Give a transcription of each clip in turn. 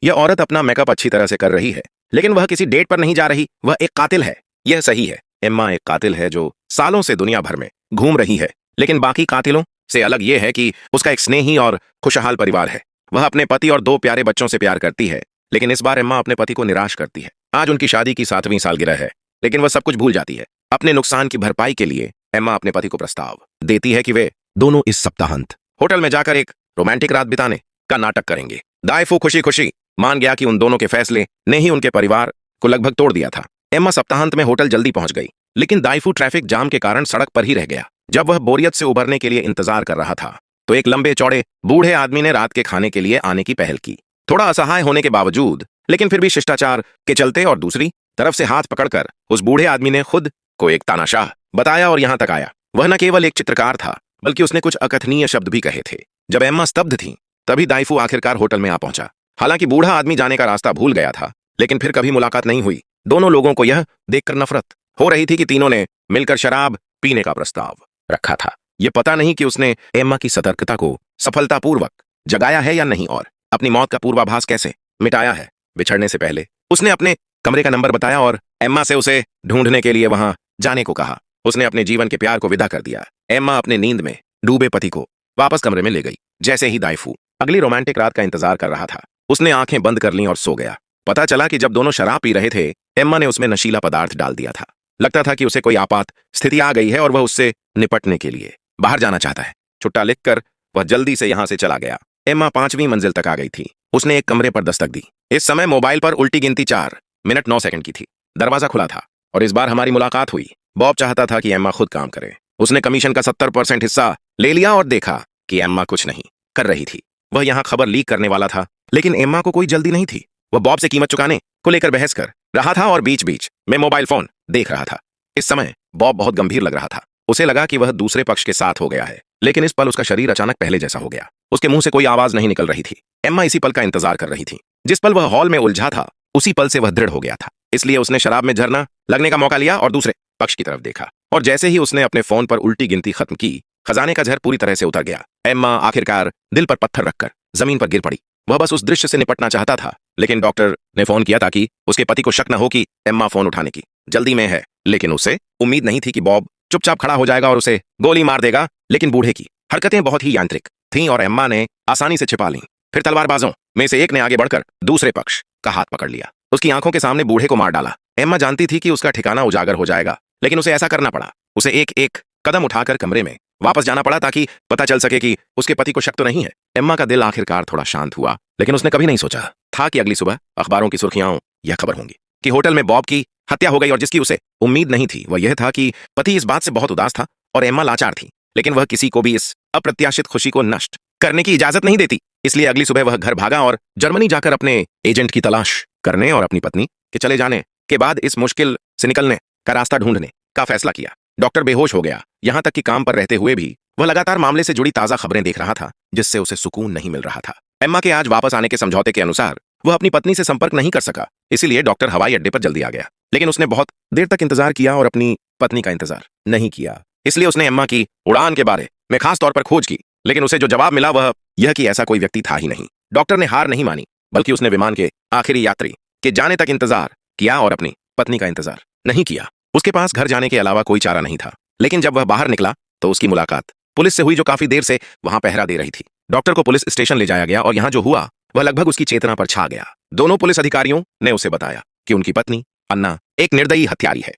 यह औरत अपना मेकअप अच्छी तरह से कर रही है, लेकिन वह किसी डेट पर नहीं जा रही, वह एक कातिल है। यह सही है, एम्मा एक कातिल है जो सालों से दुनिया भर में घूम रही है, लेकिन बाकी कातिलों से अलग यह है कि उसका एक स्नेही और खुशहाल परिवार है। वह अपने पति और 2 प्यारे बच्चों से प्यार करती है, लेकिन इस बार एम्मा अपने पति को निराश करती है। आज उनकी शादी की 7वीं सालगिरह है, लेकिन वह सब कुछ भूल जाती है। अपने नुकसान की भरपाई के लिए एम्मा अपने पति को प्रस्ताव देती है कि वे दोनों इस सप्ताहांत होटल में जाकर एक रोमांटिक रात बिताने का नाटक करेंगे। दाइफू खुशी खुशी मान गया कि उन दोनों के फैसले ने ही उनके परिवार को लगभग तोड़ दिया था। एम्मा सप्ताहांत में होटल जल्दी पहुंच गई, लेकिन दाइफू ट्रैफिक जाम के कारण सड़क पर ही रह गया। जब वह बोरियत से उभरने के लिए इंतजार कर रहा था, तो एक लंबे चौड़े बूढ़े आदमी ने रात के खाने के लिए आने की पहल की। थोड़ा असहाय होने के बावजूद, लेकिन फिर भी शिष्टाचार के चलते और दूसरी तरफ से हाथ पकड़कर उस बूढ़े आदमी ने खुद को एक तानाशाह बताया और यहां तक आया। वह न केवल एक चित्रकार था, बल्कि उसने कुछ अकथनीय शब्द भी कहे थे। जब एम्मा स्तब्ध थी, तभी दाइफू आखिरकार होटल में आ पहुंचा। हालांकि बूढ़ा आदमी जाने का रास्ता भूल गया था, लेकिन फिर कभी मुलाकात नहीं हुई। दोनों लोगों को यह देखकर नफरत हो रही थी कि तीनों ने मिलकर शराब पीने का प्रस्ताव रखा था। यह पता नहीं कि उसने एम्मा की सतर्कता को सफलतापूर्वक जगाया है या नहीं, और अपनी मौत का पूर्वाभास कैसे मिटाया है। बिछड़ने से पहले उसने अपने कमरे का नंबर बताया और एम्मा से उसे ढूंढने के लिए वहां जाने को कहा। उसने अपने जीवन के प्यार को विदा कर दिया। एम्मा अपने नींद में डूबे पति को वापस कमरे में ले गई। जैसे ही दाइफू अगली रोमांटिक रात का इंतजार कर रहा था, उसने आंखें बंद कर लीं और सो गया। पता चला कि जब दोनों शराब पी रहे थे, एम्मा ने उसमें नशीला पदार्थ डाल दिया था। लगता था कि उसे कोई आपात स्थिति आ गई है और वह उससे निपटने के लिए बाहर जाना चाहता है। छुट्टा लिखकर वह जल्दी से यहां से चला गया। एम्मा 5वीं मंजिल तक आ गई थी। उसने एक कमरे पर दस्तक दी। इस समय मोबाइल पर उल्टी गिनती 4 मिनट 9 सेकंड की थी। दरवाजा खुला था और इस बार हमारी मुलाकात हुई। बॉब चाहता था कि एम्मा खुद काम करे। उसने कमीशन का 70% हिस्सा ले लिया और देखा कि एम्मा कुछ नहीं कर रही थी। वह यहां खबर लीक करने वाला था, लेकिन एम्मा को कोई जल्दी नहीं थी। वह बॉब से कीमत चुकाने को लेकर बहस कर रहा था और बीच बीच में मोबाइल फोन देख रहा था। इस समय बॉब बहुत गंभीर लग रहा था। उसे लगा कि वह दूसरे पक्ष के साथ हो गया है, लेकिन इस पल उसका शरीर अचानक पहले जैसा हो गया। उसके मुंह से कोई आवाज नहीं निकल रही थी। एम्मा इसी पल का इंतजार कर रही थी। जिस पल वह हॉल में उलझा था, उसी पल से वह दृढ़ हो गया था। इसलिए उसने शराब में झरना लगने का मौका लिया और दूसरे पक्ष की तरफ देखा। और जैसे ही उसने अपने फोन पर उल्टी गिनती खत्म की, खजाने का जहर पूरी तरह से उतर गया। एम्मा आखिरकार दिल पर पत्थर रखकर जमीन पर गिर पड़ी। वह बस उस दृश्य से निपटना चाहता था, लेकिन डॉक्टर ने फोन किया ताकि उसके पति को शक न हो कि एम्मा फोन उठाने की जल्दी में है। लेकिन उसे उम्मीद नहीं थी कि बॉब चुपचाप खड़ा हो जाएगा और उसे गोली मार देगा। लेकिन बूढ़े की हरकतें बहुत ही यांत्रिक थीं और एम्मा ने आसानी से छिपा लीं। फिर तलवारबाजों में से एक ने आगे बढ़कर दूसरे पक्ष का हाथ पकड़ लिया। उसकी आंखों के सामने बूढ़े को मार डाला। एम्मा जानती थी कि उसका ठिकाना उजागर हो जाएगा, लेकिन उसे ऐसा करना पड़ा। उसे एक एक कदम उठाकर कमरे में वापस जाना पड़ा ताकि पता चल सके कि उसके पति को शक तो नहीं है। एम्मा का दिल आखिरकार थोड़ा शांत हुआ, लेकिन उसने कभी नहीं सोचा था कि अगली सुबह अखबारों की सुर्खियां यह खबर होंगी कि होटल में बॉब की हत्या हो गई। और जिसकी उसे उम्मीद नहीं थी वह यह था कि पति इस बात से बहुत उदास था और एम्मा लाचार थी, लेकिन वह किसी को भी इस अप्रत्याशित खुशी को नष्ट करने की इजाजत नहीं देती। इसलिए अगली सुबह वह घर भागा और जर्मनी जाकर अपने एजेंट की तलाश करने और अपनी पत्नी के चले जाने के बाद इस मुश्किल से निकलने का रास्ता ढूंढने का फैसला किया। डॉक्टर बेहोश हो गया। यहां तक कि काम पर रहते हुए भी वह लगातार मामले से जुड़ी ताजा खबरें देख रहा था, जिससे उसे सुकून नहीं मिल रहा था। एम्मा के आज वापस आने के समझौते के अनुसार वह अपनी पत्नी से संपर्क नहीं कर सका, इसीलिए डॉक्टर हवाई अड्डे पर जल्दी आ गया। लेकिन उसने बहुत देर तक इंतजार किया और अपनी पत्नी का इंतजार नहीं किया। इसलिए उसने एम्मा की उड़ान के बारे में खास तौर पर खोज की, लेकिन उसे जो जवाब मिला वह यह कि ऐसा कोई व्यक्ति था ही नहीं। डॉक्टर ने हार नहीं मानी, बल्कि उसने विमान के आखिरी यात्री के जाने तक इंतजार किया और अपनी पत्नी का इंतजार नहीं किया। उसके पास घर जाने के अलावा कोई चारा नहीं था। लेकिन जब वह बाहर निकला तो उसकी मुलाकात पुलिस से हुई, जो काफी देर से वहां पहरा दे रही थी। डॉक्टर को पुलिस स्टेशन ले जाया गया और यहां जो हुआ वह लगभग उसकी चेतना पर छा गया। दोनों पुलिस अधिकारियों ने उसे बताया कि उनकी पत्नी अन्ना एक निर्दयी हत्यारी है।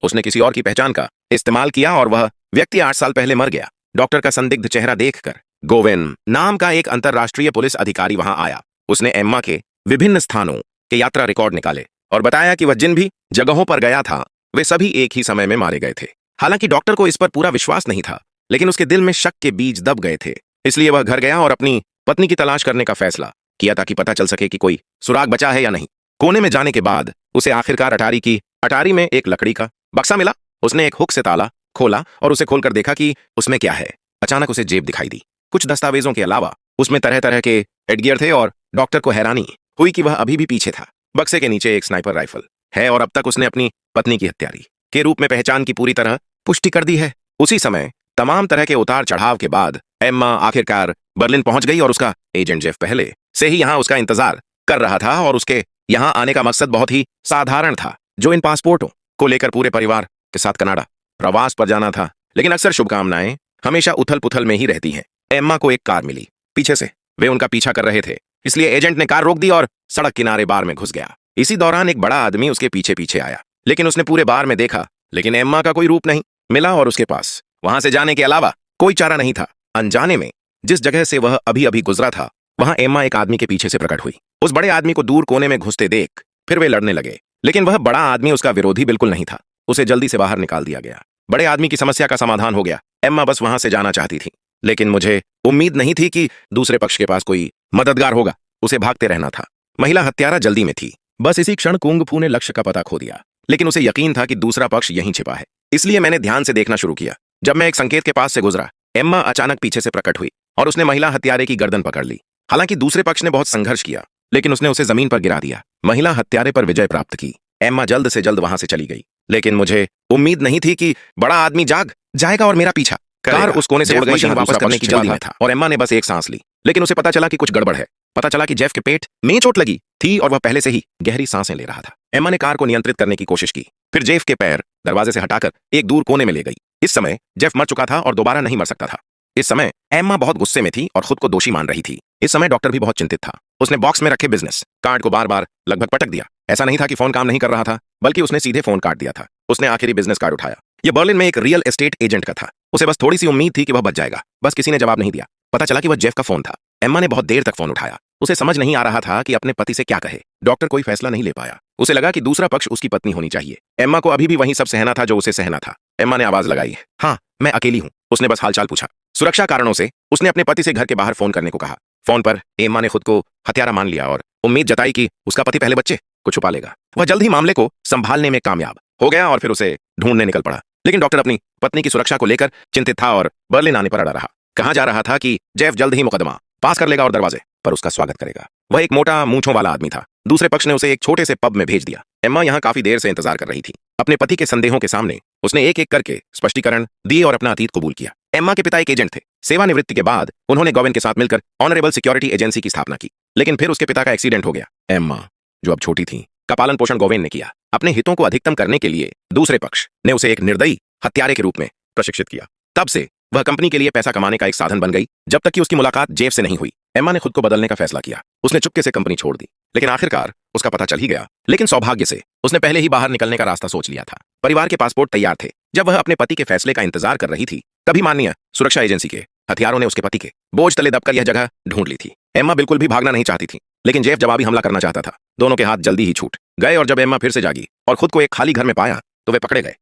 उसने किसी और की पहचान का इस्तेमाल किया और वह व्यक्ति 8 साल पहले मर गया। डॉक्टर का संदिग्ध चेहरा देखकर गोविन नाम का एक अंतर्राष्ट्रीय पुलिस अधिकारी वहां आया। उसने एम्मा के विभिन्न स्थानों के यात्रा रिकॉर्ड निकाले और बताया कि वह जिन भी जगहों पर गया था वे सभी एक ही समय में मारे गए थे। हालांकि डॉक्टर को इस पर पूरा विश्वास नहीं था, लेकिन उसके दिल में शक के बीज दब गए थे। इसलिए वह घर गया और अपनी पत्नी की तलाश करने का फैसला किया ताकि पता चल सके कि कोई सुराग बचा है या नहीं। कोने में जाने के बाद उसे आखिरकार अटारी में एक लकड़ी का बक्सा मिला। उसने एक हुक से ताला खोला और उसे खोलकर देखा कि उसमें क्या है। अचानक उसे जेब दिखाई दी। कुछ दस्तावेजों के अलावा उसमें तरह तरह के हेडगियर थे और डॉक्टर को हैरानी हुई कि वह अभी भी पीछे था। बक्से के नीचे एक स्नाइपर राइफल है और अब तक उसने अपनी पत्नी की हत्यारी के रूप में पहचान की पूरी तरह पुष्टि कर दी है। उसी समय तमाम तरह के उतार चढ़ाव के बाद एम्मा आखिरकार बर्लिन पहुंच गई और उसका एजेंट जेफ पहले से ही यहाँ उसका इंतजार कर रहा था और उसके यहाँ आने का मकसद बहुत ही साधारण था, जो इन पासपोर्टों को लेकर पूरे परिवार के साथ कनाडा प्रवास पर जाना था। लेकिन अक्सर शुभकामनाएं हमेशा उथल पुथल में ही रहती हैं। एम्मा को एक कार मिली पीछे से, वे उनका पीछा कर रहे थे, इसलिए एजेंट ने कार रोक दी और सड़क किनारे बार में घुस गया। इसी दौरान एक बड़ा आदमी उसके पीछे पीछे आया, लेकिन उसने पूरे बार में देखा, लेकिन एम्मा का कोई रूप नहीं मिला और उसके पास वहां से जाने के अलावा कोई चारा नहीं था। अनजाने में जिस जगह से वह अभी अभी गुजरा था, वहां एम्मा एक आदमी के पीछे से प्रकट हुई। उस बड़े आदमी को दूर कोने में घुसते देख फिर वे लड़ने लगे, लेकिन वह बड़ा आदमी उसका विरोधी बिल्कुल नहीं था। उसे जल्दी से बाहर निकाल दिया गया। बड़े आदमी की समस्या का समाधान हो गया। एम्मा बस वहां से जाना चाहती थी, लेकिन मुझे उम्मीद नहीं थी कि दूसरे पक्ष के पास कोई मददगार होगा। उसे भागते रहना था। महिला हत्यारा जल्दी में थी। बस इसी क्षण कुंग फू ने लक्ष्य का पता खो दिया, लेकिन उसे यकीन था कि दूसरा पक्ष यहीं छिपा है, इसलिए मैंने ध्यान से देखना शुरू किया। जब मैं एक संकेत के पास से गुजरा, एम्मा अचानक पीछे से प्रकट हुई और उसने महिला हत्यारे की गर्दन पकड़ ली। हालांकि दूसरे पक्ष ने बहुत संघर्ष किया, लेकिन उसने उसे जमीन पर गिरा दिया। महिला हत्यारे पर विजय प्राप्त की। एम्मा जल्द से जल्द वहां से चली गई, लेकिन मुझे उम्मीद नहीं थी कि बड़ा आदमी जाग जाएगा और मेरा पीछा कार उस कोने से उड़ गई, वापस करने की जल्दी में था और एम्मा ने बस एक सांस ली। लेकिन उसे पता चला कि कुछ गड़बड़ है। पता चला कि जेफ के पेट में चोट लगी थी और वह पहले से ही गहरी सांसें ले रहा था। एम्मा ने कार को नियंत्रित करने की कोशिश की, फिर जेफ के पैर दरवाजे से हटाकर एक दूर कोने में ले गई। इस समय जेफ मर चुका था और दोबारा नहीं मर सकता था। इस समय एम्मा बहुत गुस्से में थी और खुद को दोषी मान रही थी। इस समय डॉक्टर भी बहुत चिंतित था। उसने बॉक्स में रखे बिजनेस कार्ड को बार बार लगभग पटक दिया। ऐसा नहीं था कि फोन काम नहीं कर रहा था, बल्कि उसने सीधे फोन काट दिया था। उसने आखिरी बिजनेस कार्ड उठाया। यह बर्लिन में एक रियल एस्टेट एजेंट का था। उसे बस थोड़ी सी उम्मीद थी कि वह बच जाएगा। बस किसी ने जवाब नहीं दिया। पता चला कि वह जेफ का फोन था। एम्मा ने बहुत देर तक फोन उठाया। उसे समझ नहीं आ रहा था कि अपने पति से क्या कहे। डॉक्टर कोई फैसला नहीं ले पाया। उसे लगा कि दूसरा पक्ष उसकी पत्नी होनी चाहिए। एम्मा को अभी भी वही सब सहना था जो उसे सहना था। एम्मा ने आवाज लगाई, हाँ मैं अकेली हूँ। उसने बस हालचाल पूछा। सुरक्षा कारणों से उसने अपने पति से घर के बाहर फोन करने को कहा। फोन पर एम्मा ने खुद को हत्यारा मान लिया और उम्मीद जताई कि उसका पति पहले बच्चे को छुपा लेगा। वह जल्द ही मामले को संभालने में कामयाब हो गया और फिर उसे ढूंढने निकल पड़ा। लेकिन डॉक्टर अपनी पत्नी की सुरक्षा को लेकर चिंतित था और बर्लिन आने पर अड़ा रहा। कहा जा रहा था कि जेफ जल्द ही मुकदमा पास कर लेगा और दरवाजे पर उसका स्वागत करेगा। वह एक मोटा मूंछों वाला आदमी था। दूसरे पक्ष ने उसे एक छोटे से पब में भेज दिया। एम्मा यहाँ काफी देर से इंतजार कर रही थी। अपने पति के संदेहों के सामने उसने एक एक करके स्पष्टीकरण दिए और अपना अतीत कबूल किया। एम्मा के पिता एक एजेंट थे। सेवानिवृत्ति के बाद उन्होंने गोवेन के साथ मिलकर ऑनरेबल सिक्योरिटी एजेंसी की स्थापना की, लेकिन फिर उसके पिता का एक्सीडेंट हो गया। एम्मा, जो अब छोटी थी, का पालन पोषण गोवेन ने किया। अपने हितों को अधिकतम करने के लिए दूसरे पक्ष ने उसे एक निर्दयी हत्यारे के रूप में प्रशिक्षित किया। तब से वह कंपनी के लिए पैसा कमाने का एक साधन बन गई, जब तक कि उसकी मुलाकात जेफ से नहीं हुई। एम्मा ने खुद को बदलने का फैसला किया। उसने चुपके से कंपनी छोड़ दी, लेकिन आखिरकार उसका पता चल ही गया। लेकिन सौभाग्य से उसने पहले ही बाहर निकलने का रास्ता सोच लिया था। परिवार के पासपोर्ट तैयार थे। जब वह अपने पति के फैसले का इंतजार कर रही थी, तभी माननीय सुरक्षा एजेंसी के हथियारों ने उसके पति के बोझ तले दबकर यह जगह ढूंढ ली थी। एम्मा बिल्कुल भी भागना नहीं चाहती थी, लेकिन जेफ जवाबी हमला करना चाहता था। दोनों के हाथ जल्दी ही छूट गए और जब एम्मा फिर से जागी और खुद को एक खाली घर में पाया, तो वे पकड़े गए।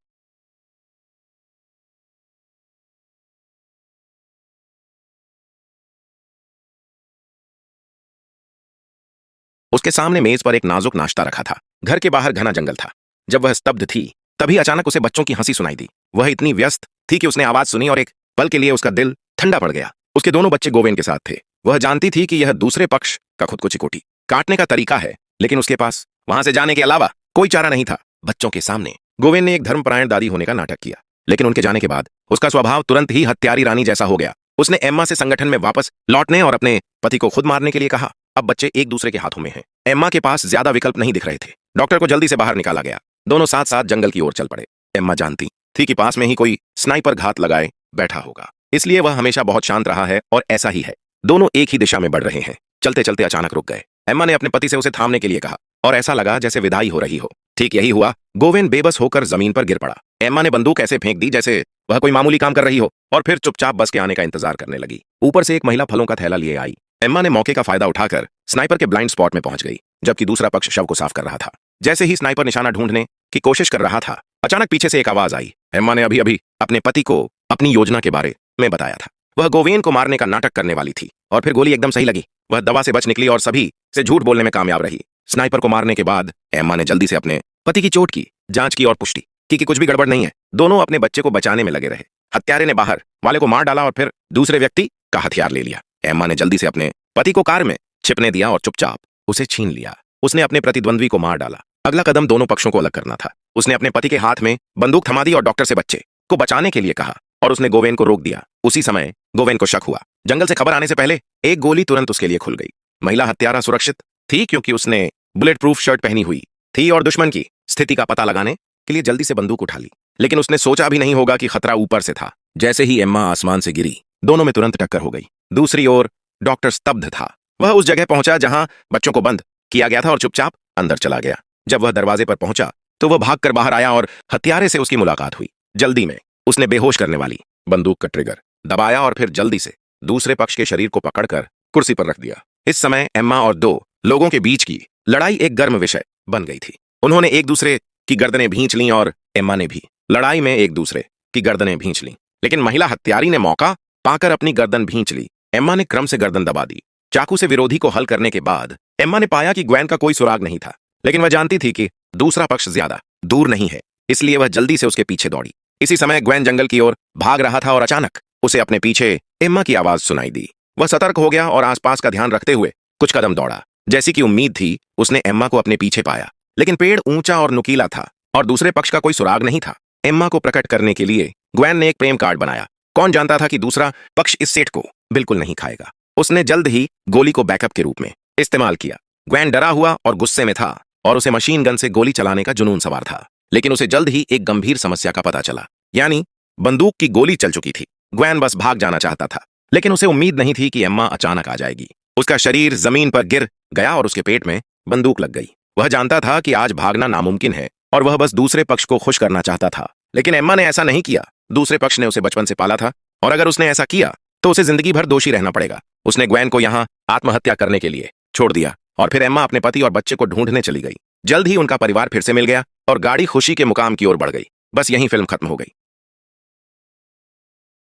उसके सामने मेज पर एक नाजुक नाश्ता रखा था। घर के बाहर घना जंगल था। जब वह स्तब्ध थी, तभी अचानक उसे बच्चों की हंसी सुनाई दी। वह इतनी व्यस्त थी कि उसने आवाज सुनी और एक पल के लिए उसका दिल ठंडा पड़ गया। उसके दोनों बच्चे गोवेन के साथ थे। वह जानती थी कि यह दूसरे पक्ष का खुद को चिकोटी काटने का तरीका है, लेकिन उसके पास वहां से जाने के अलावा कोई चारा नहीं था। बच्चों के सामने गोवेन ने एक धर्मपरायण दादी होने का नाटक किया, लेकिन उनके जाने के बाद उसका स्वभाव तुरंत ही हत्यारी रानी जैसा हो गया। उसने एम्मा से संगठन में वापस लौटने और अपने पति को खुद मारने के लिए कहा। अब बच्चे एक दूसरे के हाथों में हैं। एम्मा के पास ज्यादा विकल्प नहीं दिख रहे थे। डॉक्टर को जल्दी से बाहर निकाला गया। दोनों साथ साथ जंगल की ओर चल पड़े। एम्मा जानती थी कि पास में ही कोई स्नाइपर घात लगाए बैठा होगा, इसलिए वह हमेशा बहुत शांत रहा है और ऐसा ही है। दोनों एक ही दिशा में बढ़ रहे हैं। चलते चलते अचानक रुक गए। एम्मा ने अपने पति से उसे थामने के लिए कहा और ऐसा लगा जैसे विदाई हो रही हो। ठीक यही हुआ। गोवेन बेबस होकर जमीन पर गिर पड़ा। एम्मा ने बंदूक ऐसे फेंक दी जैसे वह कोई मामूली काम कर रही हो और फिर चुपचाप बस के आने का इंतजार करने लगी। ऊपर से एक महिला फलों का थैला लिए आई। एम्मा ने मौके का फायदा उठाकर स्नाइपर के ब्लाइंड स्पॉट में पहुंच गई, जबकि दूसरा पक्ष शव को साफ कर रहा था। जैसे ही स्नाइपर निशाना ढूंढने की कोशिश कर रहा था, अचानक पीछे से एक आवाज आई। एम्मा ने अभी अभी अपने पति को अपनी योजना के बारे में बताया था। वह गोवेन को मारने का नाटक करने वाली थी और फिर गोली एकदम सही लगी। वह दवा से बच निकली और सभी से झूठ बोलने में कामयाब रही। स्नाइपर को मारने के बाद एम्मा ने जल्दी से अपने पति की चोट की जांच की और पुष्टि की कि कुछ भी गड़बड़ नहीं है। दोनों अपने बच्चे को बचाने में लगे रहे। हत्यारे ने बाहर वाले को मार डाला और फिर दूसरे व्यक्ति का हथियार ले लिया। एम्मा ने जल्दी से अपने पति को कार में छिपने दिया और चुपचाप उसे छीन लिया। उसने अपने प्रतिद्वंद्वी को मार डाला। अगला कदम दोनों पक्षों को अलग करना था। उसने अपने पति के हाथ में बंदूक थमा दी और डॉक्टर से बच्चे को बचाने के लिए कहा और उसने गोवेन को रोक दिया। उसी समय गोवेन को शक हुआ। जंगल से खबर आने से पहले एक गोली तुरंत उसके लिए खुल गई। महिला हत्यारा सुरक्षित थी क्योंकि उसने बुलेट प्रूफ शर्ट पहनी हुई थी और दुश्मन की स्थिति का पता लगाने के लिए जल्दी से बंदूक उठा ली। लेकिन उसने सोचा भी नहीं होगा कि खतरा ऊपर से था। जैसे ही एम्मा आसमान से गिरी, दोनों में तुरंत टक्कर हो गई। दूसरी ओर डॉक्टर स्तब्ध था। वह उस जगह पहुंचा जहां बच्चों को बंद किया गया था और चुपचाप अंदर चला गया। जब वह दरवाजे पर पहुंचा तो वह भागकर बाहर आया और हत्यारे से उसकी मुलाकात हुई। जल्दी में उसने बेहोश करने वाली बंदूक का ट्रिगर दबाया और फिर जल्दी से दूसरे पक्ष के शरीर को पकड़कर कुर्सी पर रख दिया। इस समय एम्मा और दो लोगों के बीच की लड़ाई एक गर्म विषय बन गई थी। उन्होंने एक दूसरे की गर्दनें भींच लीं और एम्मा ने भी लड़ाई में एक दूसरे की गर्दनें भींच लीं। लेकिन महिला हत्यारी ने मौका पाकर अपनी गर्दन भींच ली। एम्मा ने क्रम से गर्दन दबा दी। चाकू से विरोधी को हल करने के बाद एम्मा ने पाया कि ग्वेन का कोई सुराग नहीं था, लेकिन वह जानती थी कि दूसरा पक्ष ज्यादा दूर नहीं है, इसलिए वह जल्दी से उसके पीछे दौड़ी। इसी समय ग्वेन जंगल की ओर भाग रहा था और अचानक उसे अपने पीछे एम्मा की आवाज सुनाई दी। वह सतर्क हो गया और आसपास का ध्यान रखते हुए कुछ कदम दौड़ा। जैसी कि उम्मीद थी, उसने एम्मा को अपने पीछे पाया, लेकिन पेड़ ऊंचा और नुकीला था और दूसरे पक्ष का कोई सुराग नहीं था। एम्मा को प्रकट करने के लिए ग्वेन ने एक प्रेम कार्ड बनाया। कौन जानता था कि दूसरा पक्ष इस सेट को बिल्कुल नहीं खाएगा। उसने जल्द ही गोली को बैकअप के रूप में इस्तेमाल किया। ग्वेन डरा हुआ और गुस्से में था और उसे मशीन गन से गोली चलाने का जुनून सवार था। लेकिन उसे जल्द ही एक गंभीर समस्या का पता चला, यानी बंदूक की गोली चल चुकी थी। ग्वेन बस भाग जाना चाहता था, लेकिन उसे उम्मीद नहीं थी कि एम्मा अचानक आ जाएगी। उसका शरीर जमीन पर गिर गया और उसके पेट में बंदूक लग गई। वह जानता था कि आज भागना नामुमकिन है और वह बस दूसरे पक्ष को खुश करना चाहता था। लेकिन एम्मा ने ऐसा नहीं किया। दूसरे पक्ष ने उसे बचपन से पाला था और अगर उसने ऐसा किया तो उसे जिंदगी भर दोषी रहना पड़ेगा। उसने ग्वेन को यहां आत्महत्या करने के लिए छोड़ दिया और फिर एम्मा अपने पति और बच्चे को ढूंढने चली गई। जल्द ही उनका परिवार फिर से मिल गया और गाड़ी खुशी के मुकाम की ओर बढ़ गई। बस यहीं फिल्म खत्म हो गई।